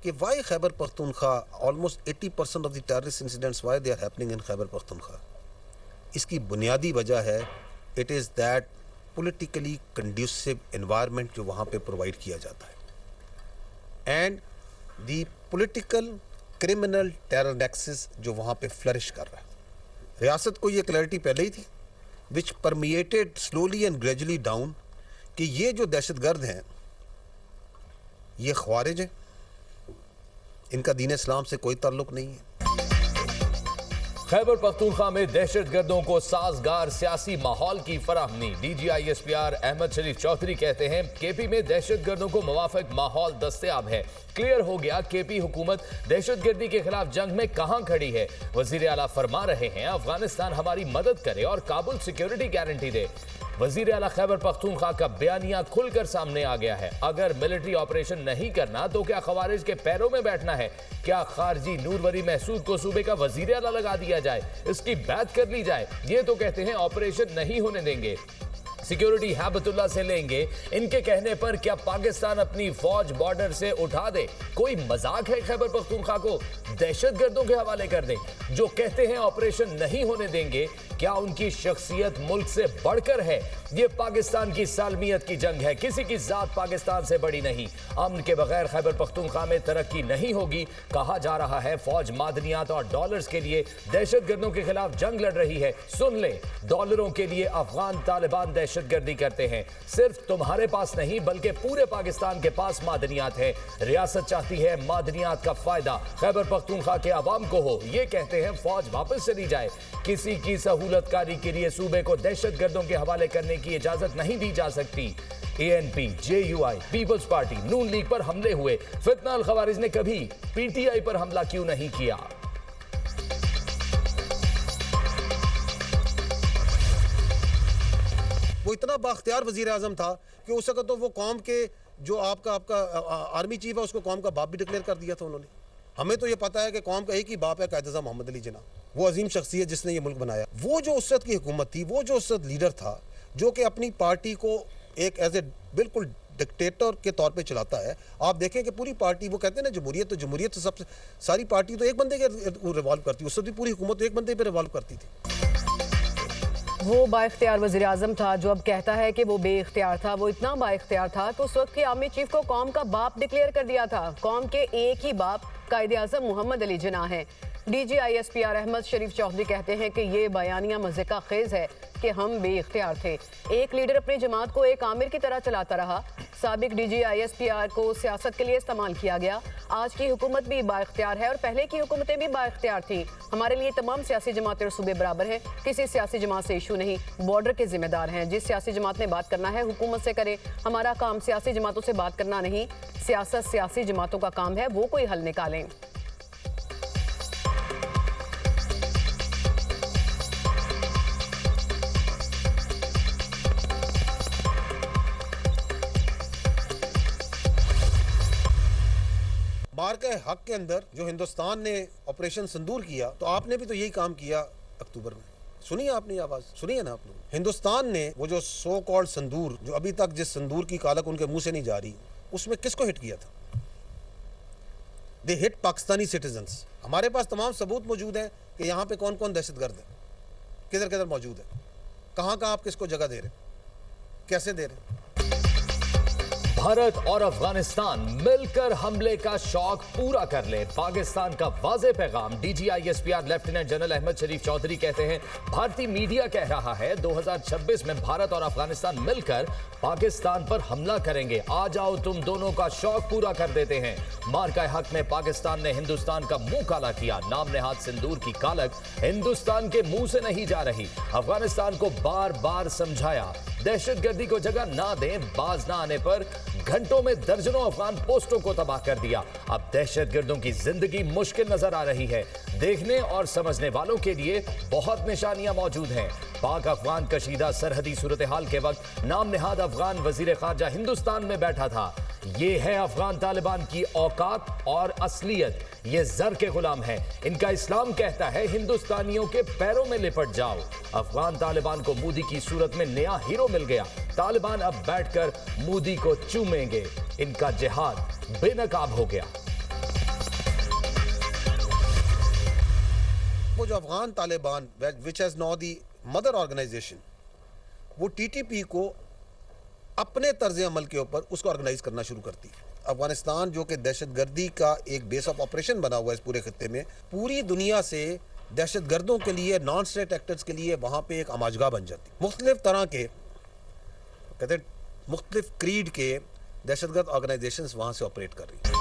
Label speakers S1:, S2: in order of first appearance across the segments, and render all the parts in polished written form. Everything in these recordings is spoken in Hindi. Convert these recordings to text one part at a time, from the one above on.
S1: कि why Khyber Pakhtunkhwa, almost 80% of the terrorist incidents why they are happening in Khyber Pakhtunkhwa. इसकी बुनियादी वजह है it is that politically conducive environment जो वहाँ पे प्रोवाइड किया जाता है and the political criminal terror nexus जो वहाँ पे फ्लरिश कर रहा है। रियासत को ये क्लैरिटी पहले ही थी which permeated slowly and gradually down कि ये जो दहशतगर्द हैं ये ख्वारिज हैं, इनका दीन इस्लाम से कोई ताल्लुक नहीं है।
S2: खैबर पख्तूनख्वा में दहशतगर्दों को साजगार सियासी माहौल की फराहमी। DGISPR अहमद शरीफ चौधरी कहते हैं केपी में दहशतगर्दों को मुवाफिक माहौल दस्तयाब है। क्लियर हो गया केपी हुकूमत दहशतगर्दी के खिलाफ जंग में कहां खड़ी है। वजीर आला फरमा रहे हैं अफगानिस्तान हमारी मदद करे और काबुल सिक्योरिटी गारंटी दे। वजीर आला खैबर पख्तूनख्वा का बयानिया खुलकर सामने आ गया है। अगर मिलिट्री ऑपरेशन नहीं करना तो क्या खवारिज के पैरों में बैठना है? क्या खारजी नूरवरी महसूद को सूबे का वजीर आला लगा दिया जाए, इसकी बात कर ली जाए? ये तो कहते हैं ऑपरेशन नहीं होने देंगे, सिक्योरिटी हैबतुल्लाह से लेंगे। इनके कहने पर क्या पाकिस्तान अपनी फौज बॉर्डर से उठा दे? कोई मजाक है खैबर पख्तूनख्वा को दहशतगर्दों के हवाले कर दे? जो कहते हैं ऑपरेशन नहीं होने देंगे, क्या उनकी शख्सियत मुल्क से बढ़कर है? ये पाकिस्तान की सालमियत की जंग है, किसी की जात पाकिस्तान से बड़ी नहीं। अमन के बगैर खैबर पख्तूनख्वा में तरक्की नहीं होगी। कहा जा रहा है फौज मादनियात और डॉलर्स के लिए दहशतगर्दों के खिलाफ जंग लड़ रही है। सुन ले, डॉलरों के लिए अफगान तालिबान दहशतगर्दी करते हैं। सिर्फ तुम्हारे पास नहीं बल्कि पूरे पाकिस्तान के पास मादनियात है। रियासत चाहती है मादनियात का फायदा खैबर पख्तूनख्वा के अवाम को हो। ये कहते हैं फौज वापस चली जाए। किसी की सहूलतकारी के लिए सूबे को दहशतगर्दों के हवाले करने की इजाजत नहीं दी जा सकती। ANP, JUI, पीपल्स पार्टी, नून लीग पर हमले हुए। फितना अल खवारिज ने कभी PTI पर हमला क्यों नहीं किया?
S1: वो इतना बाख्तियार वजीर आजम था कि उस वक्त तो वो कौम के जो आपका आर्मी चीफ है उसको कौम का बाप भी डिक्लेयर कर दिया था उन्होंने। हमें तो ये पता है कि कौम का एक ही बाप है कायद-ए-आज़म मोहम्मद अली जिन्ना, वो अजीम शख्सियत जिसने ये मुल्क बनाया। वो जो उस वक्त की हुकूमत थी, वो जो उस वक्त लीडर था जो कि अपनी पार्टी को एक एज ए बिल्कुल डिक्टेटर के तौर पे चलाता है। आप देखें कि पूरी पार्टी, वो कहते हैं ना जमहूरियत तो सबसे सारी पार्टी तो एक बंदे के रिवॉल्व करती है। उस वक्त भी पूरी हुकूमत तो एक बंदे पे रिवॉल्व करती थी।
S3: वो बाइख्तियार वज़ीर आज़म था जो अब कहता है कि वो बेइख्तियार था। वो इतना बाइख्तियार था कि उस वक्त के आर्मी चीफ को कौम का बाप डिक्लेयर कर दिया था। कौम के एक ही बाप कायद-ए-आज़म मोहम्मद अली जिन्ना है। DGISPR अहमद शरीफ चौधरी कहते हैं कि ये बयानिया मज़े का खेज है कि हम बेइख्तियार थे। एक लीडर अपनी जमात को एक आमिर की तरह चलाता रहा। साबिक DGISPR को सियासत के लिए इस्तेमाल किया गया। आज की हुकूमत भी बाइख्तियार है और पहले की हुकूमतें भी बाइख्तियार थी। हमारे लिए तमाम सियासी जमातें और सूबे बराबर हैं, किसी सियासी जमात से इशू नहीं। बॉर्डर के जिम्मेदार हैं। जिस सियासी जमात ने बात करना है हुकूमत से करे। हमारा काम सियासी जमातों से बात करना नहीं। सियासत सियासी जमातों का काम है, वो कोई हल निकालें।
S1: बार के हक के अंदर जो हिंदुस्तान ने ऑपरेशन संदूर किया, तो आपने भी तो यही काम किया अक्टूबर में। सुनिए, आपने आवाज सुनी है ना आप लोग? हिंदुस्तान ने वो जो सो कॉल्ड संदूर, जो अभी तक जिस संदूर की कालक उनके मुंह से नहीं जा रही, उसमें किसको हिट किया था? दे हिट पाकिस्तानी सिटीजन्स। हमारे पास तमाम सबूत मौजूद हैं कि यहाँ पे कौन कौन दहशतगर्द है, किधर किधर मौजूद है, कहाँ कहाँ आप किसको जगह दे रहे, कैसे दे रहे।
S2: भारत और अफगानिस्तान मिलकर हमले का शौक पूरा कर ले, पाकिस्तान का वाज़ेह पैगाम। DGISPR लेफ्टिनेंट जनरल अहमद शरीफ चौधरी कहते हैं भारतीय मीडिया कह रहा है 2026 में भारत और अफगानिस्तान मिलकर पाकिस्तान पर हमला करेंगे। आ जाओ तुम दोनों का शौक पूरा कर देते हैं। मार्का हक में पाकिस्तान ने हिंदुस्तान का मुंह काला किया। नाम नेहाद सिंदूर की कालक हिंदुस्तान के मुंह से नहीं जा रही। अफगानिस्तान को बार बार समझाया दहशतगर्दी को जगह ना दें। बाज ना आने पर घंटों में दर्जनों अफगान पोस्टों को तबाह कर दिया। अब दहशतगर्दों की जिंदगी मुश्किल नजर आ रही है। देखने और समझने वालों के लिए बहुत निशानियां मौजूद हैं। पाक अफगान कशीदा सरहदी सूरत हाल के वक्त नाम नेहाद अफगान वजीर खारजा हिंदुस्तान में बैठा था। ये है अफगान तालिबान की औकात और असलियत। ये जर के गुलाम है। इनका इस्लाम कहता है हिंदुस्तानियों के पैरों में लिपट जाओ। अफगान तालिबान को मोदी की सूरत में नया हीरो मिल गया। तालिबान अब बैठकर मोदी को चूमेंगे। इनका जिहाद बेनकाब हो गया।
S1: वो जो Afghan Taliban which has now the mother organisation, वो टीटीपी को अपने तर्ज अमल के ऊपर उसको ऑर्गेनाइज करना शुरू करती है। अफगानिस्तान जो कि दहशतगर्दी का एक बेस ऑफ ऑपरेशन बना हुआ है इस पूरे खत्ते में, पूरी दुनिया से दहशतगर्दों के लिए, नॉन स्टेट एक्टर्स के लिए वहाँ पे एक आमाजगाह बन जाती। मुख्तलिफ तरह के कहते हैं मुख्तलिफ क्रीड के दहशतगर्द ऑर्गेनाइजेशंस वहाँ से ऑपरेट कर रही हैं।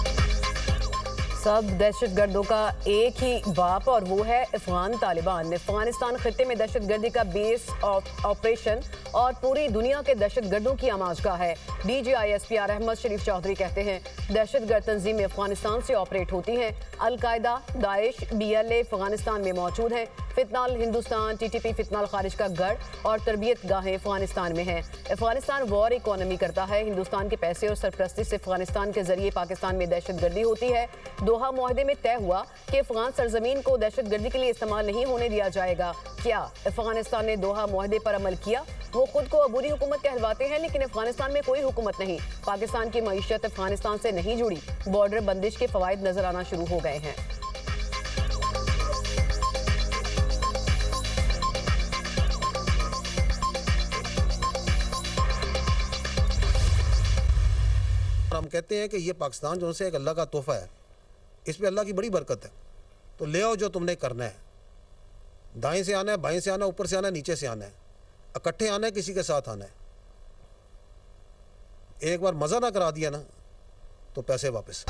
S3: सब दहशतगर्दों का एक ही बाप और वो है अफगान तालिबान। अफगानिस्तान खत्ते में दहशतगर्दी का बेस ऑफ ऑपरेशन और पूरी दुनिया के दहशतगर्दों की आमाजगाह है। DGISPR अहमद शरीफ चौधरी कहते हैं दहशतगर्द तंजीमें अफगानिस्तान से ऑपरेट होती हैं। अलकायदा, दाइश, BLA अफगानिस्तान में मौजूद हैं। फितनाल हिंदुस्तान, TTP फितनाल खारिज का गढ़ और तरबियत गाहें अफगानिस्तान में हैं। अफगानिस्तान वॉर इकोनॉमी करता है। हिंदुस्तान के पैसे और सरपरस्ती से अफगानिस्तान के जरिए पाकिस्तान में दहशतगर्दी होती है। दोहा मुआहदे में तय हुआ कि अफगान सरजमीन को दहशतगर्दी के लिए इस्तेमाल नहीं होने दिया जाएगा। क्या अफगानिस्तान ने दोहा मुआहदे पर अमल किया? वो खुद को अबूरी हुकूमत कहलवाते हैं, लेकिन अफगानिस्तान में कोई हुकूमत नहीं। पाकिस्तान की मईशत अफगानिस्तान से नहीं जुड़ी। बॉर्डर बंदिश के फवायद नजर आना शुरू हो गए हैं।
S1: हम कहते हैं कि ये पाकिस्तान जो से एक अल्लाह का तोहफा है, इस पे अल्लाह की बड़ी बरकत है, तो ले आओ जो तुमने करना है। दाएं से आना है, बाएं से आना है, ऊपर से आना है, नीचे से आना है, इकट्ठे आना है, किसी के साथ आना है। एक बार मज़ा ना करा दिया ना तो पैसे वापस।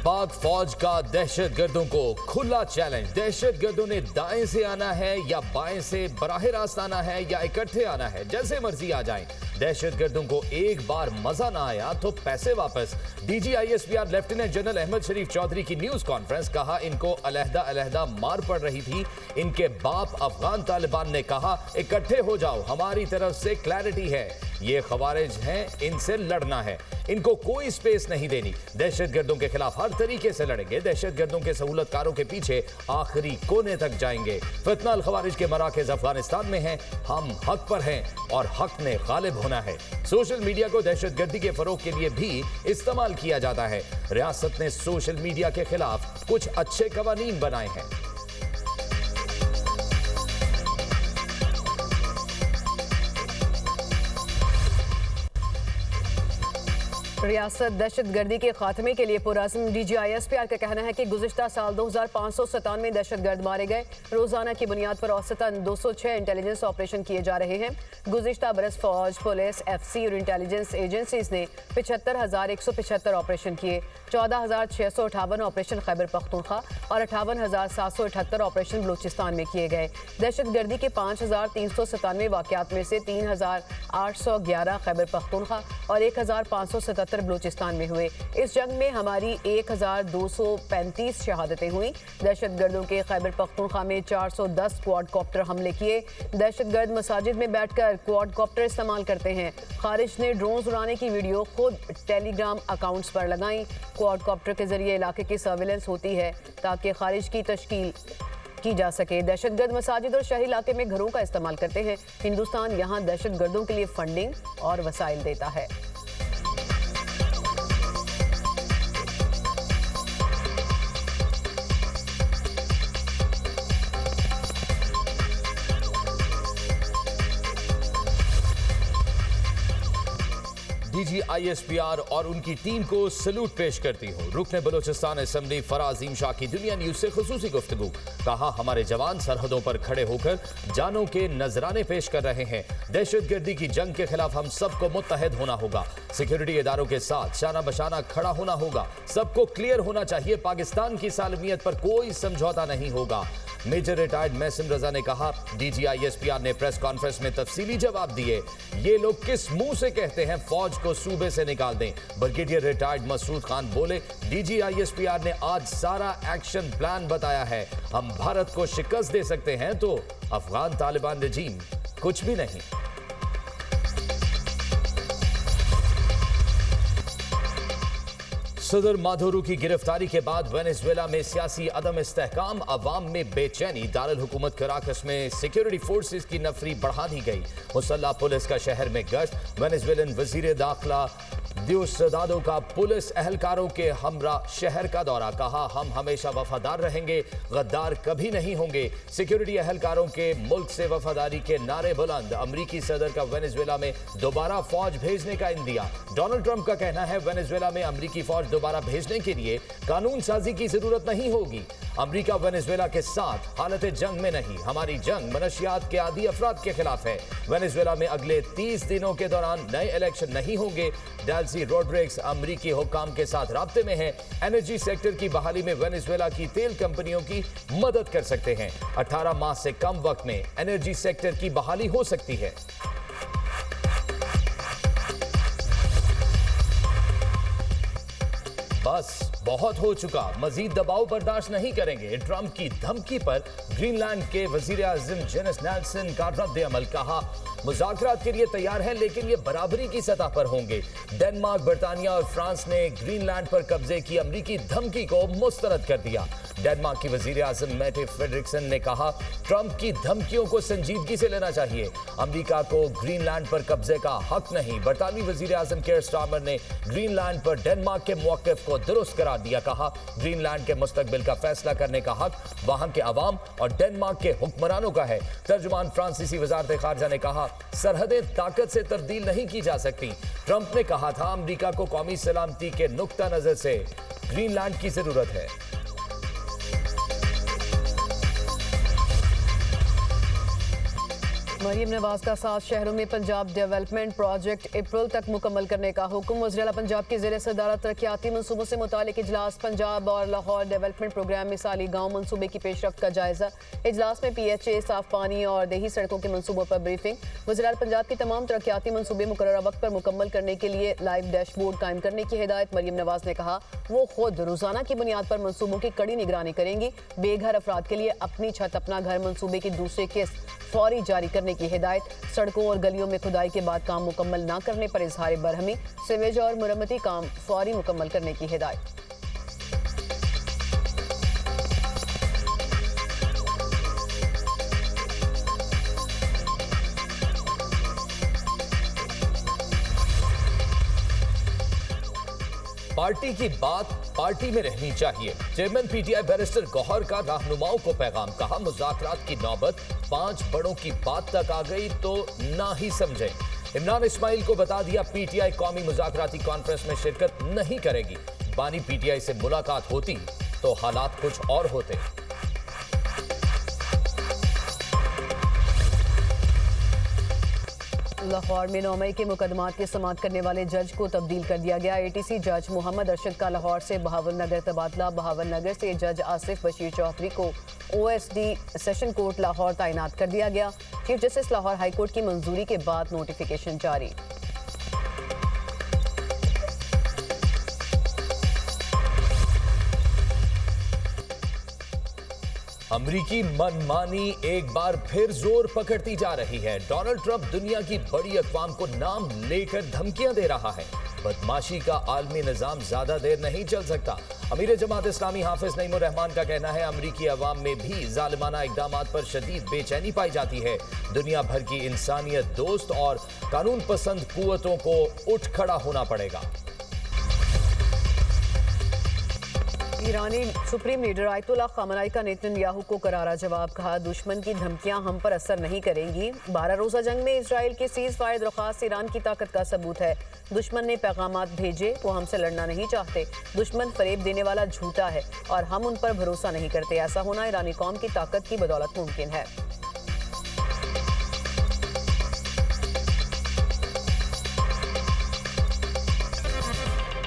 S2: पाक फौज का दहशतगर्दों को खुला चैलेंज। दहशतगर्दों ने दाएं से आना है या बाएं से बराह रास्त आना है या इकट्ठे आना है, जैसे मर्जी आ जाएं। दहशतगर्दों को एक बार मजा ना आया तो पैसे वापस। DGISPR लेफ्टिनेंट जनरल अहमद शरीफ चौधरी की न्यूज कॉन्फ्रेंस। कहा इनको अलहदा अलहदा मार पड़ रही थी। इनके बाप अफगान तालिबान ने कहा इकट्ठे हो जाओ, हमारी तरफ से क्लैरिटी है, ये खवारिज हैं, इनसे लड़ना है, इनको कोई स्पेस नहीं देनी। दहशतगर्दों के खिलाफ हर तरीके से लड़ेंगे। दहशतगर्दों के सहूलतकारों के पीछे आखिरी कोने तक जाएंगे। फितनाल खवारिज के मराकज अफगानिस्तान में हैं, हम हक पर हैं और हक ने गालिब होना है। सोशल मीडिया को दहशतगर्दी के फरोग के लिए भी इस्तेमाल किया जाता है। रियासत ने सोशल मीडिया के खिलाफ कुछ अच्छे कवानीन बनाए हैं।
S3: रियासत दहशतगर्दी के खात्मे के लिए पुरअज़्म। DGISPR का कहना है कि गुज़िश्ता साल 2597 दहशतगर्द मारे गए। रोज़ाना की बुनियाद पर औसतन 206 इंटेलिजेंस ऑपरेशन किए जा रहे हैं। गुज़िश्ता बरस फौज, पुलिस, FC और इंटेलिजेंस एजेंसीज ने 75,175 ऑपरेशन किए। 14,658 ऑपरेशन खैबर पख्तूनख्वा और 58,778 ऑपरेशन बलूचिस्तान में किए गए। दहशतगर्दी के 5,397 वाक़यात में से 3,811 खैबर पख्तूनख्वा और 1,577 बलूचिस्तान में हुए। इस जंग में हमारी 1,235 शहादतें हुई। दहशतगर्दों के खैबर पख्तूनख्वा में 410 क्वाडकॉप्टर हमले किए। दहशतगर्द मसाजिद में बैठकर क्वाडकॉप्टर इस्तेमाल करते हैं। खारिज ने ड्रोन उड़ाने की वीडियो खुद टेलीग्राम अकाउंट्स पर लगाई। क्वाडकॉप्टर के जरिए इलाके की सर्विलेंस होती है ताकि खारिज की तश्कील की जा सके। दहशतगर्द मसाजिद और शहरी इलाके में घरों का इस्तेमाल करते हैं। हिंदुस्तान यहाँ दहशतगर्दों के लिए फंडिंग और वसाइल देता है।
S2: DGISPR और उनकी टीम को सलूट पेश करती हूँ। रुकने बलोचिस्तान असम्बली फराजीम शाह की दुनिया न्यूज से खुसूसी गुफ्तगू। कहा हमारे जवान सरहदों पर खड़े होकर जानों के नजराने पेश कर रहे हैं। दहशतगर्दी की जंग के खिलाफ हम सबको मुत्तहद होना होगा। सिक्योरिटी इदारों के साथ शाना बशाना खड़ा होना होगा। सबको क्लियर होना चाहिए पाकिस्तान की सालमियत पर कोई समझौता नहीं होगा। मेजर रिटायर्ड मैसिम रजा ने कहा। DGISPR ने प्रेस कॉन्फ्रेंस में तफसीली जवाब दिए। ये लोग किस मुंह से कहते हैं फौज को सूबे से निकाल दें। ब्रिगेडियर रिटायर्ड मसूद खान बोले DGISPR ने आज सारा एक्शन प्लान बताया है। हम भारत को शिकस्त दे सकते हैं तो अफगान तालिबान रजीम कुछ भी नहीं। सदर माधुरो की गिरफ्तारी के बाद वेनेजुएला में सियासी अदम इस्तेहकाम, अवाम में बेचैनी। दारुल हुकूमत कराकस में सिक्योरिटी फोर्सेस की नफरी बढ़ा दी गई। मुसल्लह पुलिस का शहर में गश्त। वेनेजुएलन वजीर दाखिला दियोसदादो का पुलिस एहलकारों के हमरा शहर का दौरा, कहा हम हमेशा वफादार रहेंगे, गद्दार कभी नहीं होंगे। सिक्योरिटी एहलकारों के मुल्क से वफादारी के नारे बुलंद। अमरीकी सदर का वेनेजुएला में दोबारा फौज भेजने का इंदिया। डोनाल्ड ट्रंप का कहना है वेनेजुएला में अमरीकी फौज दोबारा भेजने के लिए कानून साजी की जरूरत नहीं होगी। अमरीका वेनेजुएला के साथ हालत जंग में नहीं, हमारी जंग मनशियात के आदी अफराद के खिलाफ है। वेनेजुएला में अगले 30 दिनों के दौरान नए इलेक्शन नहीं होंगे। डेल्सी रोड्रिग्स अमरीकी हुक्काम के साथ राब्ते में हैं। एनर्जी सेक्टर की बहाली में वेनेजुएला की तेल कंपनियों की मदद कर सकते हैं। 18 माह से कम वक्त में एनर्जी सेक्टर की बहाली हो सकती है। बस बहुत हो चुका, मजीद दबाव बर्दाश्त नहीं करेंगे। ट्रंप की धमकी पर ग्रीनलैंड के वजीर आजम जेनिस नेल्सन का रद्द अमल, कहा मुज़ाकरात के लिए तैयार है लेकिन ये बराबरी की सतह पर होंगे। डेनमार्क, बर्तानिया और फ्रांस ने ग्रीनलैंड पर कब्जे की अमरीकी धमकी को मुस्तरद कर दिया। डेनमार्क की वजीर आजम मेटे फ्रेडरिक्सन ने कहा ट्रंप की धमकियों को संजीदगी से लेना चाहिए, अमरीका को ग्रीनलैंड पर कब्जे का हक नहीं। बरतानवी वजीर आजम केयर स्टारमर ने ग्रीनलैंड पर डेनमार्क के मौक़िफ़ को दुरुस्त करार दिया, कहा ग्रीनलैंड के मुस्तकबिल का फैसला करने का हक वहां के अवाम और डेनमार्क के हुक्मरानों का है। तर्जुमान फ्रांसीसी वजारत खारजा ने कहा सरहदें ताकत से तब्दील नहीं की जा सकती। ट्रंप ने कहा था अमरीका को कौमी सलामती के नुक्ता नजर से ग्रीनलैंड की जरूरत है।
S3: मरीम नवाज का 7 शहरों में पंजाब डेवलपमेंट प्रोजेक्ट अप्रैल तक मुकम्मल करने का हुक्म। वज़ीर आला पंजाब की ज़ेर सदारत तरक्याती मनसूबों से मुतालिक इजलास। पंजाब और लाहौर डेवलपमेंट प्रोग्राम मिसाली गाँव मनसूबे की पेशरफ्त का जायजा। इजलास में PHA, साफ पानी और देही सड़कों के मनसूबों पर ब्रीफिंग। वज़ीर आला पंजाब की तमाम तरक्याती मनसूबे मुकर्ररा वक्त पर मुकम्मल करने के लिए लाइव डैशबोर्ड कायम करने की हिदायत। मरीम नवाज ने कहा वो खुद रोजाना की बुनियाद पर मनसूबों की कड़ी निगरानी करेंगी। बेघर अफराद के लिए अपनी छत अपना घर मनसूबे की दूसरी किस्त फौरी जारी करने की हिदायत। सड़कों और गलियों में खुदाई के बाद काम मुकम्मल न करने पर इजहार बरहमी। सीवेज और मुरम्मती काम फौरी मुकम्मल करने की हिदायत।
S2: पार्टी की बात पार्टी में रहनी चाहिए। चेयरमैन PTI बैरिस्टर गौहर का रहनुमाओं को पैगाम, कहा मुज़ाकरात की नौबत 5 बड़ों की बात तक आ गई तो ना ही समझे। इमरान इस्माइल को बता दिया PTI कौमी मुज़ाकराती कॉन्फ्रेंस में शिरकत नहीं करेगी। बानी PTI से मुलाकात होती तो हालात कुछ और होते।
S3: लाहौर में 9 मई के मुकदमात की समाअत करने वाले जज को तब्दील कर दिया गया। ATC जज मोहम्मद अरशद का लाहौर से बहावल नगर तबादला। बहावल नगर से जज आसिफ बशीर चौधरी को OSD सेशन कोर्ट लाहौर तैनात कर दिया गया। Chief justice Lahore high court की मंजूरी के बाद नोटिफिकेशन जारी।
S2: अमरीकी मनमानी एक बार फिर जोर पकड़ती जा रही है। डोनाल्ड ट्रंप दुनिया की बड़ी अक़वाम को नाम लेकर धमकियां दे रहा है। बदमाशी का आलमी निज़ाम ज्यादा देर नहीं चल सकता। अमीर जमात इस्लामी हाफिज नईमुर रहमान का कहना है अमरीकी अवाम में भी जालिमाना इक़दामात पर शदीद बेचैनी पाई जाती है। दुनिया भर की इंसानियत दोस्त और कानून पसंद कुव्वतों को उठ खड़ा होना पड़ेगा।
S3: ईरानी सुप्रीम लीडर आयतुल्लाह ख़ामेनी का नेतन्याहू को करारा जवाब, कहा दुश्मन की धमकियां हम पर असर नहीं करेंगी। 12 रोज़ा जंग में इजराइल की सीज़ फायर दरख्वास्त ईरान की ताकत का सबूत है। दुश्मन ने पैगामात भेजे, वो हमसे लड़ना नहीं चाहते। दुश्मन फरेब देने वाला झूठा है और हम उन पर भरोसा नहीं करते। ऐसा होना ईरानी कौम की ताकत की बदौलत मुमकिन है।